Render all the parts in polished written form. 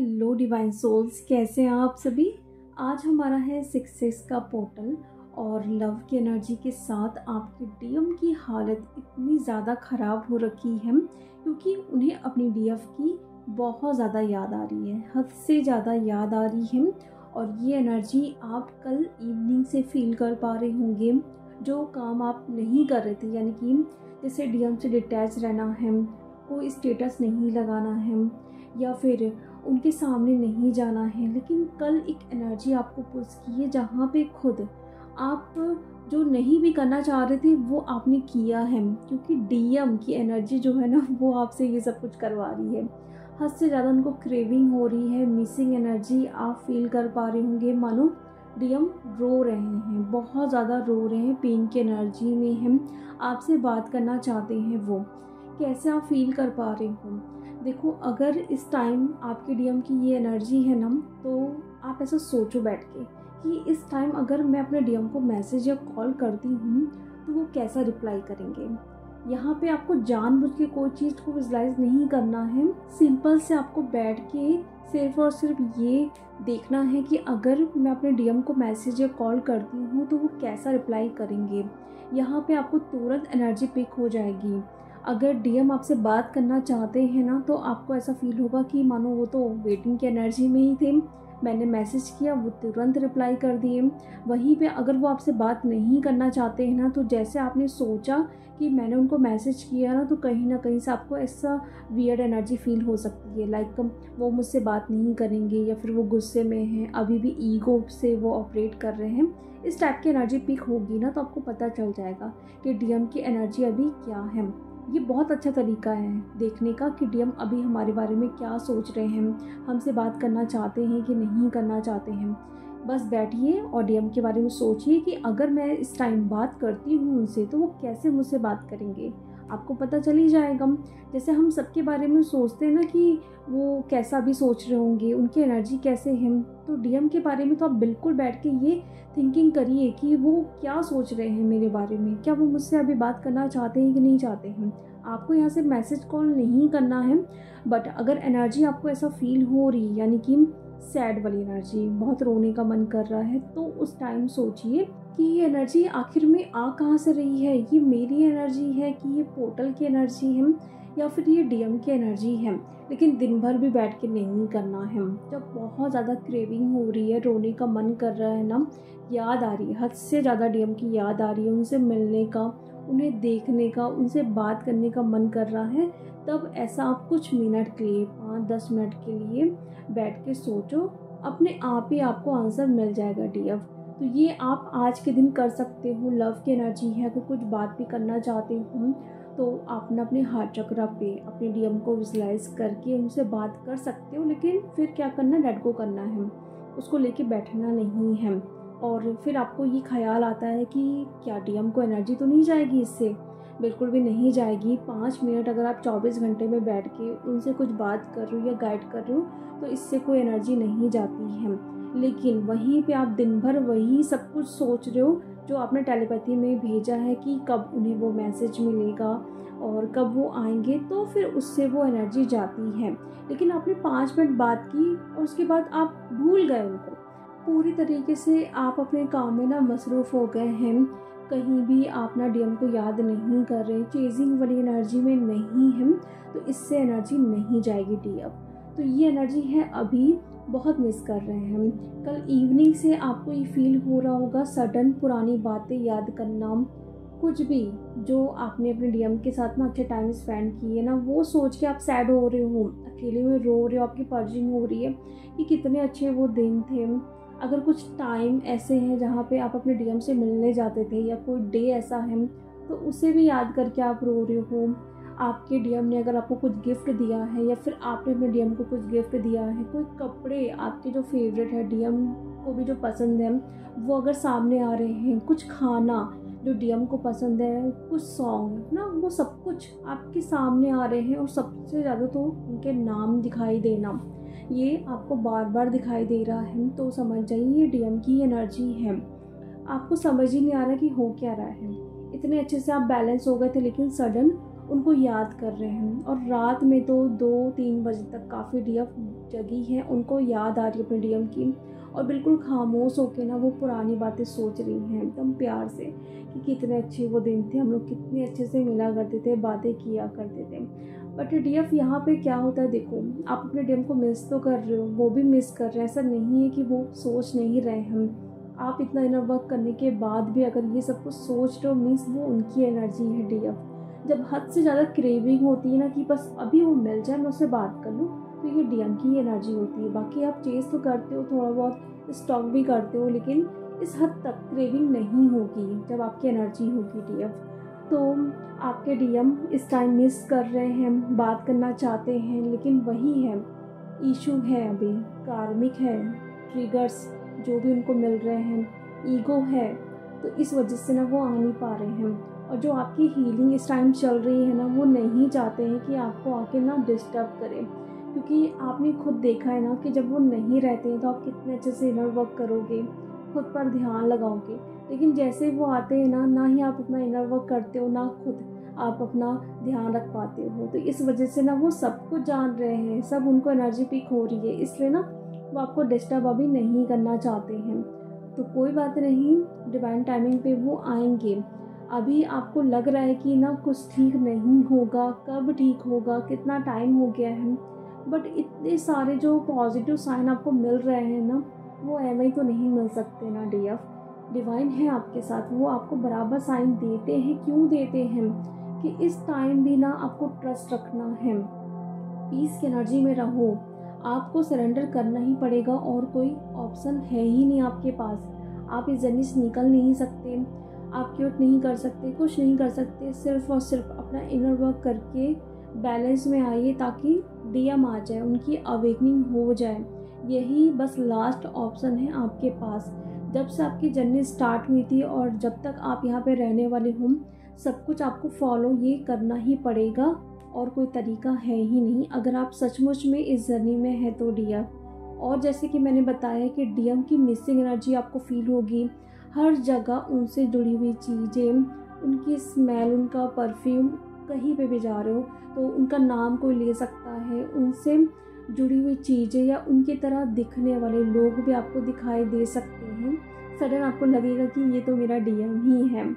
Hello divine souls, कैसे हैं आप सभी। आज हमारा है सक्सेस का पोर्टल और लव की एनर्जी के साथ आपके डीएम की हालत इतनी ज़्यादा ख़राब हो रखी है क्योंकि उन्हें अपनी डीएफ की बहुत ज़्यादा याद आ रही है, हद से ज़्यादा याद आ रही है। और ये एनर्जी आप कल इवनिंग से फील कर पा रहे होंगे। जो काम आप नहीं कर रहे थे, यानी कि जैसे डीएम से डिटैच रहना है, कोई स्टेटस नहीं लगाना है या फिर उनके सामने नहीं जाना है, लेकिन कल एक एनर्जी आपको पुश की है जहाँ पे खुद आप जो नहीं भी करना चाह रहे थे वो आपने किया है, क्योंकि डीएम की एनर्जी जो है ना वो आपसे ये सब कुछ करवा रही है। हद से ज़्यादा उनको क्रेविंग हो रही है, मिसिंग एनर्जी आप फील कर पा रहे होंगे। मानो डीएम रो रहे हैं, बहुत ज़्यादा रो रहे हैं, पेन की एनर्जी में हैं, आपसे बात करना चाहते हैं। वो कैसे आप फील कर पा रहे हो। देखो, अगर इस टाइम आपके डीएम की ये एनर्जी है ना, तो आप ऐसा सोचो बैठ के कि इस टाइम अगर मैं अपने डीएम को मैसेज या कॉल करती हूँ तो वो कैसा रिप्लाई करेंगे। यहाँ पे आपको जानबूझ के कोई चीज़ को विजुलाइज नहीं करना है, सिंपल से आपको बैठ के सिर्फ और सिर्फ ये देखना है कि अगर मैं अपने डीएम को मैसेज या कॉल करती हूँ तो वो कैसा रिप्लाई करेंगे। यहाँ पे आपको तुरंत एनर्जी पिक हो जाएगी। अगर डीएम आपसे बात करना चाहते हैं ना, तो आपको ऐसा फील होगा कि मानो वो तो वेटिंग की एनर्जी में ही थे, मैंने मैसेज किया वो तुरंत रिप्लाई कर दिए। वहीं पे अगर वो आपसे बात नहीं करना चाहते हैं ना, तो जैसे आपने सोचा कि मैंने उनको मैसेज किया ना, तो कहीं ना कहीं से आपको ऐसा वियर्ड एनर्जी फील हो सकती है, लाइक वो मुझसे बात नहीं करेंगे या फिर वो गुस्से में हैं, अभी भी ईगो से वो ऑपरेट कर रहे हैं। इस टाइप की एनर्जी पिक होगी ना, तो आपको पता चल जाएगा कि डीएम की एनर्जी अभी क्या है। ये बहुत अच्छा तरीका है देखने का कि डीएम अभी हमारे बारे में क्या सोच रहे हैं, हमसे बात करना चाहते हैं कि नहीं करना चाहते हैं। बस बैठिए और डीएम के बारे में सोचिए कि अगर मैं इस टाइम बात करती हूँ उनसे तो वो कैसे मुझसे बात करेंगे। आपको पता चल ही जाएगा। जैसे हम सबके बारे में सोचते हैं ना कि वो कैसा भी सोच रहे होंगे, उनकी एनर्जी कैसे है, तो डीएम के बारे में तो आप बिल्कुल बैठ के ये थिंकिंग करिए कि वो क्या सोच रहे हैं मेरे बारे में, क्या वो मुझसे अभी बात करना चाहते हैं कि नहीं चाहते हैं। आपको यहाँ से मैसेज कॉल नहीं करना है, बट अगर एनर्जी आपको ऐसा फील हो रही, यानी कि सैड वाली एनर्जी, बहुत रोने का मन कर रहा है, तो उस टाइम सोचिए कि ये एनर्जी आखिर में आ कहाँ से रही है। ये मेरी एनर्जी है कि ये पोर्टल की एनर्जी है या फिर ये डीएम की एनर्जी है। लेकिन दिन भर भी बैठ के नहीं करना है। जब बहुत ज़्यादा क्रेविंग हो रही है, रोने का मन कर रहा है ना, याद आ रही है, हद से ज़्यादा डीएम की याद आ रही है, उनसे मिलने का, उन्हें देखने का, उनसे बात करने का मन कर रहा है, तब ऐसा आप कुछ मिनट के लिए, 5-10 मिनट के लिए बैठ के सोचो, अपने आप ही आपको आंसर मिल जाएगा डीएफ। तो ये आप आज के दिन कर सकते हो। लव की एनर्जी है, अगर कुछ बात भी करना चाहते हो तो आप ना अपने हार्ट चक्रा पे अपने डीएम को विजुलाइज करके उनसे बात कर सकते हो। लेकिन फिर क्या करना, लेट गो करना है, उसको लेके बैठना नहीं है। और फिर आपको ये ख्याल आता है कि क्या डीएम को एनर्जी तो नहीं जाएगी इससे। बिल्कुल भी नहीं जाएगी। 5 मिनट अगर आप 24 घंटे में बैठ के उनसे कुछ बात कर रहे हो या गाइड कर रहे हो तो इससे कोई एनर्जी नहीं जाती है। लेकिन वहीं पे आप दिन भर वही सब कुछ सोच रहे हो जो आपने टेलीपैथी में भेजा है कि कब उन्हें वो मैसेज मिलेगा और कब वो आएंगे, तो फिर उससे वो एनर्जी जाती है। लेकिन आपने 5 मिनट बात की और उसके बाद आप भूल गए उनको पूरी तरीके से। आप अपने काम में ना मसरूफ़ हो गए हैं, कहीं भी आप ना डीएम को याद नहीं कर रहे, चेजिंग वाली एनर्जी में नहीं है, तो इससे एनर्जी नहीं जाएगी डीएम। तो ये एनर्जी है अभी बहुत मिस कर रहे हैं हम। कल इवनिंग से आपको ये फील हो रहा होगा सडन पुरानी बातें याद करना, कुछ भी जो आपने अपने डीएम के साथ ना अच्छे टाइम स्पेंड किए ना, वो सोच के आप सैड हो रहे हो, अकेले में रो रहे हो, आपकी पर्जिंग हो रही है कि कितने अच्छे वो दिन थे। अगर कुछ टाइम ऐसे हैं जहाँ पे आप अपने डीएम से मिलने जाते थे या कोई डे ऐसा है तो उसे भी याद करके आप रो रहे हो। आपके डीएम ने अगर आपको कुछ गिफ्ट दिया है या फिर आपने अपने डीएम को कुछ गिफ्ट दिया है, कोई कपड़े आपके जो फेवरेट है, डीएम को भी जो पसंद है, वो अगर सामने आ रहे हैं, कुछ खाना जो डीएम को पसंद है, कुछ सॉन्ग ना, वो सब कुछ आपके सामने आ रहे हैं। और सबसे ज़्यादा तो उनके नाम दिखाई देना, ये आपको बार बार दिखाई दे रहा है, तो समझ जाइए ये डीएम की एनर्जी है। आपको समझ ही नहीं आ रहा कि हो क्या रहा है। इतने अच्छे से आप बैलेंस हो गए थे, लेकिन सडन उनको याद कर रहे हैं। और रात में तो 2-3 बजे तक काफ़ी डीएम जगी हैं, उनको याद आ रही है अपने डीएम की, और बिल्कुल खामोश होकर ना वो पुरानी बातें सोच रही हैं एकदम प्यार से, कि कितने अच्छे वो दिन थे, हम लोग कितने अच्छे से मिला करते थे, बातें किया करते थे। बट डीएफ यहाँ पे क्या होता है, देखो आप अपने डीएम को मिस तो कर रहे हो, वो भी मिस कर रहे हैं, ऐसा नहीं है कि वो सोच नहीं रहे हम। आप इतना इनर वर्क करने के बाद भी अगर ये सब कुछ सोच रहे हो, मीन्स वो उनकी एनर्जी है डीएफ। जब हद से ज़्यादा क्रेविंग होती है ना कि बस अभी वो मिल जाए, मैं उससे बात कर लूँ, तो ये डीएम की एनर्जी होती है। बाकी आप चेस तो करते हो, थोड़ा बहुत स्टॉक भी करते हो, लेकिन इस हद तक क्रेविंग नहीं होगी जब आपकी एनर्जी होगी डीएफ। तो आपके डीएम इस टाइम मिस कर रहे हैं, बात करना चाहते हैं, लेकिन वही है, इशू है, अभी कार्मिक है, ट्रिगर्स जो भी उनको मिल रहे हैं, ईगो है, तो इस वजह से ना वो आ नहीं पा रहे हैं। और जो आपकी हीलिंग इस टाइम चल रही है ना, वो नहीं चाहते हैं कि आपको आके ना डिस्टर्ब करें, क्योंकि आपने खुद देखा है ना कि जब वो नहीं रहते हैं तो आप कितने अच्छे से इनर वर्क करोगे, खुद पर ध्यान लगाओगे। लेकिन जैसे वो आते हैं ना, ना ही आप अपना इनर वर्क करते हो, ना खुद आप अपना ध्यान रख पाते हो। तो इस वजह से ना वो सब कुछ जान रहे हैं, सब उनको एनर्जी पीक हो रही है, इसलिए ना वो आपको डिस्टर्ब अभी नहीं करना चाहते हैं। तो कोई बात नहीं, डिवाइन टाइमिंग पे वो आएंगे। अभी आपको लग रहा है कि ना कुछ ठीक नहीं होगा, कब ठीक होगा, कितना टाइम हो गया है, बट इतने सारे जो पॉजिटिव साइन आपको मिल रहे हैं ना, वो ऐਵੇਂ ही तो नहीं मिल सकते ना डीएफ। डिवाइन है आपके साथ, वो आपको बराबर साइन देते हैं। क्यों देते हैं कि इस टाइम भी ना आपको ट्रस्ट रखना है, पीस की एनर्जी में रहो, आपको सरेंडर करना ही पड़ेगा, और कोई ऑप्शन है ही नहीं आपके पास। आप इस जर्नी से निकल नहीं सकते, आप क्यूट नहीं कर सकते, कुछ नहीं कर सकते, सिर्फ और सिर्फ अपना इनर वर्क करके बैलेंस में आइए, ताकि डीएम आ जाए, उनकी अवेकनिंग हो जाए। यही बस लास्ट ऑप्शन है आपके पास। जब से आपकी जर्नी स्टार्ट हुई थी और जब तक आप यहाँ पे रहने वाले हो, सब कुछ आपको फॉलो ये करना ही पड़ेगा, और कोई तरीका है ही नहीं अगर आप सचमुच में इस जर्नी में है तो डीएम। और जैसे कि मैंने बताया कि डीएम की मिसिंग एनर्जी आपको फील होगी, हर जगह उनसे जुड़ी हुई चीज़ें, उनकी स्मेल, उनका परफ्यूम, कहीं पे भी जा रहे हो तो उनका नाम कोई ले सकता है, उनसे जुड़ी हुई चीज़ें या उनकी तरह दिखने वाले लोग भी आपको दिखाई दे सकते हैं। सडन आपको लगेगा कि ये तो मेरा डीएम ही है,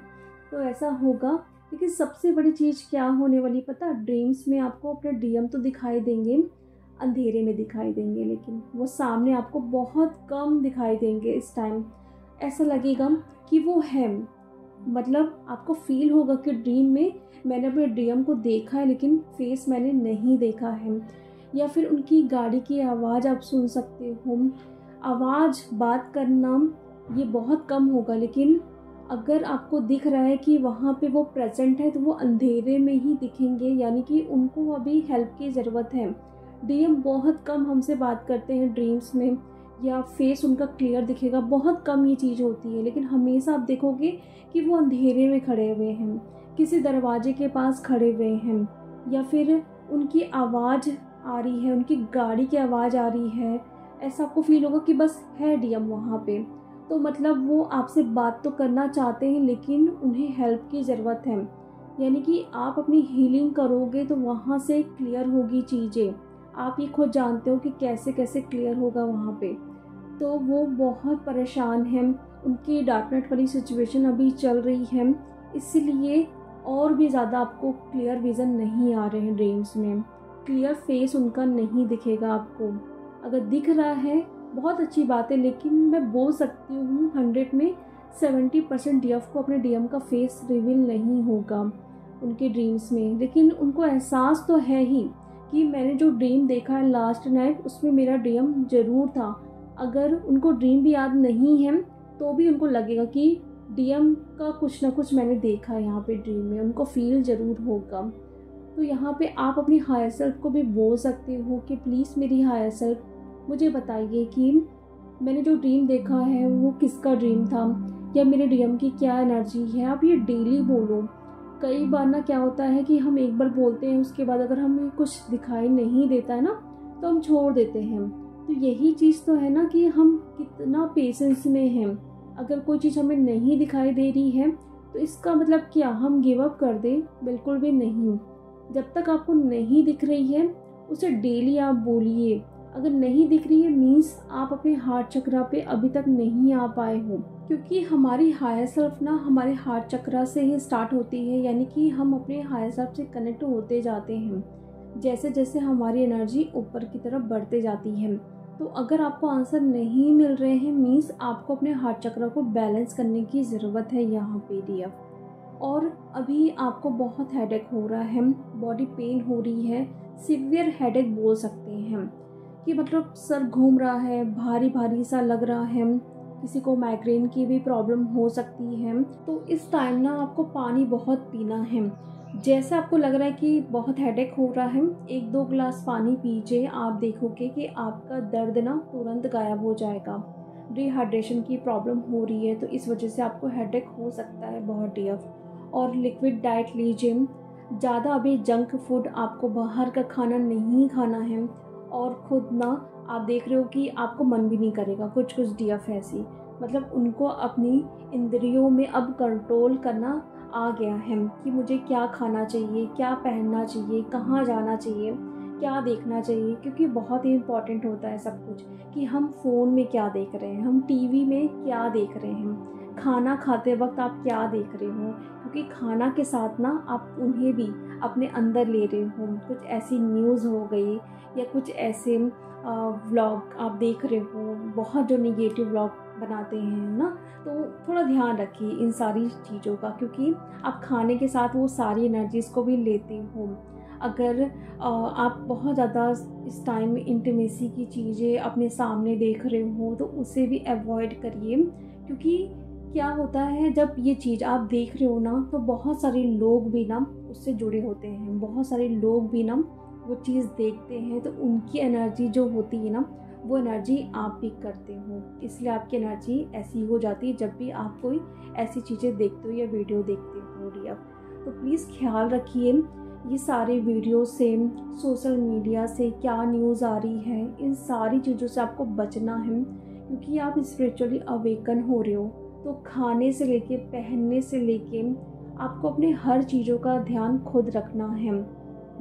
तो ऐसा होगा। लेकिन सबसे बड़ी चीज़ क्या होने वाली पता, ड्रीम्स में आपको अपने डीएम तो दिखाई देंगे, अंधेरे में दिखाई देंगे, लेकिन वो सामने आपको बहुत कम दिखाई देंगे। इस टाइम ऐसा लगेगा कि वो है, मतलब आपको फील होगा कि ड्रीम में मैंने अपने डीएम को देखा है, लेकिन फेस मैंने नहीं देखा है। या फिर उनकी गाड़ी की आवाज़ आप सुन सकते हो, आवाज़, बात करना ये बहुत कम होगा, लेकिन अगर आपको दिख रहा है कि वहाँ पे वो प्रेजेंट है, तो वो अंधेरे में ही दिखेंगे, यानी कि उनको अभी हेल्प की ज़रूरत है। डीएम बहुत कम हमसे बात करते हैं ड्रीम्स में, या फेस उनका क्लियर दिखेगा, बहुत कम ये चीज़ होती है। लेकिन हमेशा आप देखोगे कि वो अंधेरे में खड़े हुए हैं, किसी दरवाजे के पास खड़े हुए हैं, या फिर उनकी आवाज़ आ रही है, उनकी गाड़ी की आवाज़ आ रही है, ऐसा आपको फील होगा कि बस है डीएम वहाँ पे। तो मतलब वो आपसे बात तो करना चाहते हैं, लेकिन उन्हें हेल्प की ज़रूरत है। यानी कि आप अपनी हीलिंग करोगे तो वहाँ से क्लियर होगी चीज़ें, आप ये खुद जानते हो कि कैसे कैसे क्लियर होगा वहाँ पे। तो वो बहुत परेशान हैं, उनकी डार्कनेट वाली सिचुएशन अभी चल रही है, इसलिए और भी ज़्यादा आपको क्लियर विज़न नहीं आ रहे हैं ड्रीम्स में, क्लियर फेस उनका नहीं दिखेगा आपको। अगर दिख रहा है बहुत अच्छी बात है, लेकिन मैं बोल सकती हूँ 100 में 70% डीएफ को अपने डीएम का फेस रिवील नहीं होगा उनके ड्रीम्स में। लेकिन उनको एहसास तो है ही कि मैंने जो ड्रीम देखा है लास्ट नाइट, उसमें मेरा डीएम ज़रूर था। अगर उनको ड्रीम भी याद नहीं है तो भी उनको लगेगा कि डीएम का कुछ ना कुछ मैंने देखा है यहाँ पे ड्रीम में, उनको फील ज़रूर होगा। तो यहाँ पे आप अपनी हायर सेल्फ को भी बोल सकते हो कि प्लीज़ मेरी हायर सेल्फ मुझे बताइए कि मैंने जो ड्रीम देखा है वो किसका ड्रीम था, या मेरे डीएम की क्या एनर्जी है। आप ये डेली बोलो। कई बार ना क्या होता है कि हम एक बार बोलते हैं, उसके बाद अगर हमें कुछ दिखाई नहीं देता है ना, तो हम छोड़ देते हैं। तो यही चीज़ तो है ना कि हम कितना पेशेंस में हैं। अगर कोई चीज़ हमें नहीं दिखाई दे रही है तो इसका मतलब क्या हम गिव अप कर दें? बिल्कुल भी नहीं। जब तक आपको नहीं दिख रही है उसे डेली आप बोलिए। अगर नहीं दिख रही है मीन्स आप अपने हार्ट चक्रा पे अभी तक नहीं आ पाए हो, क्योंकि हमारी हायर सेल्फ ना हमारे हार्ट चक्रा से ही स्टार्ट होती है, यानी कि हम अपने हायर सेल्फ से कनेक्ट होते जाते हैं जैसे जैसे हमारी एनर्जी ऊपर की तरफ बढ़ते जाती है। तो अगर आपको आंसर नहीं मिल रहे हैं मीन्स आपको अपने हार्ट चक्र को बैलेंस करने की ज़रूरत है यहाँ पे डियर। और अभी आपको बहुत हेडेक हो रहा है, बॉडी पेन हो रही है, सीवियर हेडेक बोल सकते हैं कि मतलब सर घूम रहा है, भारी भारी सा लग रहा है, किसी को माइग्रेन की भी प्रॉब्लम हो सकती है। तो इस टाइम ना आपको पानी बहुत पीना है। जैसे आपको लग रहा है कि बहुत हेडेक हो रहा है, 1-2 गिलास पानी पीजिए, आप देखोगे कि आपका दर्द ना तुरंत गायब हो जाएगा। डिहाइड्रेशन की प्रॉब्लम हो रही है तो इस वजह से आपको हेडेक हो सकता है बहुत डियर। और लिक्विड डाइट लीजिए, ज़्यादा अभी जंक फूड आपको बाहर का खाना नहीं खाना है। और खुद ना आप देख रहे हो कि आपको मन भी नहीं करेगा कुछ कुछ डियर ऐसी, मतलब उनको अपनी इंद्रियों में अब कंट्रोल करना आ गया है कि मुझे क्या खाना चाहिए, क्या पहनना चाहिए, कहाँ जाना चाहिए, क्या देखना चाहिए, क्योंकि बहुत ही इम्पॉर्टेंट होता है सब कुछ कि हम फ़ोन में क्या देख रहे हैं, हम टीवी में क्या देख रहे हैं, खाना खाते वक्त आप क्या देख रहे हो, क्योंकि खाना के साथ ना आप उन्हें भी अपने अंदर ले रहे हो। कुछ ऐसी न्यूज़ हो गई या कुछ ऐसे व्लॉग आप देख रहे हो, बहुत जो निगेटिव व्लॉग बनाते हैं ना, तो थोड़ा ध्यान रखिए इन सारी चीज़ों का, क्योंकि आप खाने के साथ वो सारी एनर्जीज़ को भी लेते हो। अगर आप बहुत ज़्यादा इस टाइम में इंटीमेसी की चीज़ें अपने सामने देख रहे हो तो उसे भी अवॉइड करिए, क्योंकि क्या होता है जब ये चीज़ आप देख रहे हो ना तो बहुत सारे लोग भी ना उससे जुड़े होते हैं, बहुत सारे लोग भी ना वो चीज़ देखते हैं, तो उनकी एनर्जी जो होती है ना वो एनर्जी आप पिक करते हो, इसलिए आपकी एनर्जी ऐसी हो जाती है जब भी आप कोई ऐसी चीज़ें देखते हो या वीडियो देखते हो डियर। तो प्लीज़ ख्याल रखिए ये सारे वीडियो से, सोशल मीडिया से क्या न्यूज़ आ रही है, इन सारी चीज़ों से आपको बचना है, क्योंकि आप स्पिरिचुअली अवेकन हो रहे हो। तो खाने से लेके पहनने से लेके आपको अपने हर चीज़ों का ध्यान खुद रखना है।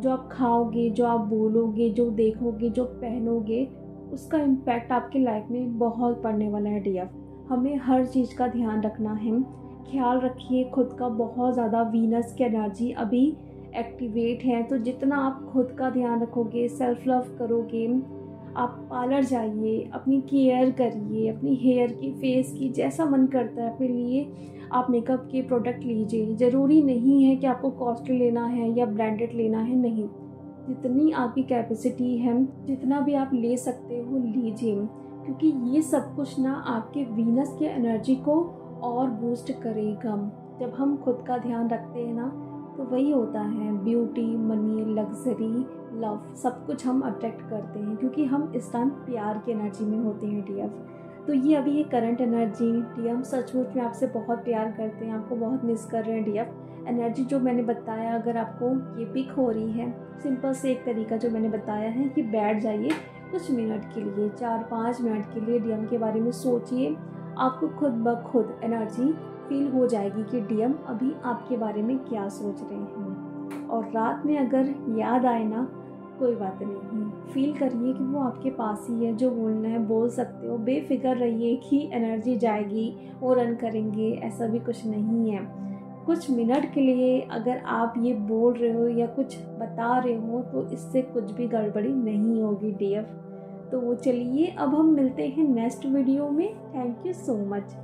जो आप खाओगे, जो आप बोलोगे, जो देखोगे, जो पहनोगे, उसका इम्पैक्ट आपकी लाइफ में बहुत पड़ने वाला है डियर। हमें हर चीज़ का ध्यान रखना है। ख्याल रखिए खुद का, बहुत ज़्यादा वीनस की एनर्जी अभी एक्टिवेट है, तो जितना आप खुद का ध्यान रखोगे, सेल्फ लव करोगे, आप पार्लर जाइए, अपनी केयर करिए, अपनी हेयर की, फेस की, जैसा मन करता है अपने लिए आप मेकअप के प्रोडक्ट लीजिए। ज़रूरी नहीं है कि आपको कॉस्टली लेना है या ब्रांडेड लेना है, नहीं, जितनी आपकी कैपेसिटी है, जितना भी आप ले सकते हो लीजिए, क्योंकि ये सब कुछ ना आपके वीनस के एनर्जी को और बूस्ट करेगा। जब हम खुद का ध्यान रखते हैं ना तो वही होता है, ब्यूटी, मनी, लग्जरी, लव, सब कुछ हम अट्रैक्ट करते हैं, क्योंकि हम इस टाइम प्यार की एनर्जी में होते हैं डियर। तो ये अभी ये करंट एनर्जी डियर, हम सचमुच में आपसे बहुत प्यार करते हैं, आपको बहुत मिस कर रहे हैं डियर। एनर्जी जो मैंने बताया, अगर आपको ये पिक हो रही है, सिंपल से एक तरीका जो मैंने बताया है कि बैठ जाइए कुछ मिनट के लिए, 4-5 मिनट के लिए डीएम के बारे में सोचिए, आपको खुद ब खुद एनर्जी फील हो जाएगी कि डीएम अभी आपके बारे में क्या सोच रहे हैं। और रात में अगर याद आए ना, कोई बात नहीं, फील करिए कि वो आपके पास ही है, जो बोलना है बोल सकते हो, बेफिक्र रहिए कि एनर्जी जाएगी वो रन करेंगे, ऐसा भी कुछ नहीं है। कुछ मिनट के लिए अगर आप ये बोल रहे हो या कुछ बता रहे हो तो इससे कुछ भी गड़बड़ी नहीं होगी डियर। तो चलिए अब हम मिलते हैं नेक्स्ट वीडियो में। Thank you so much.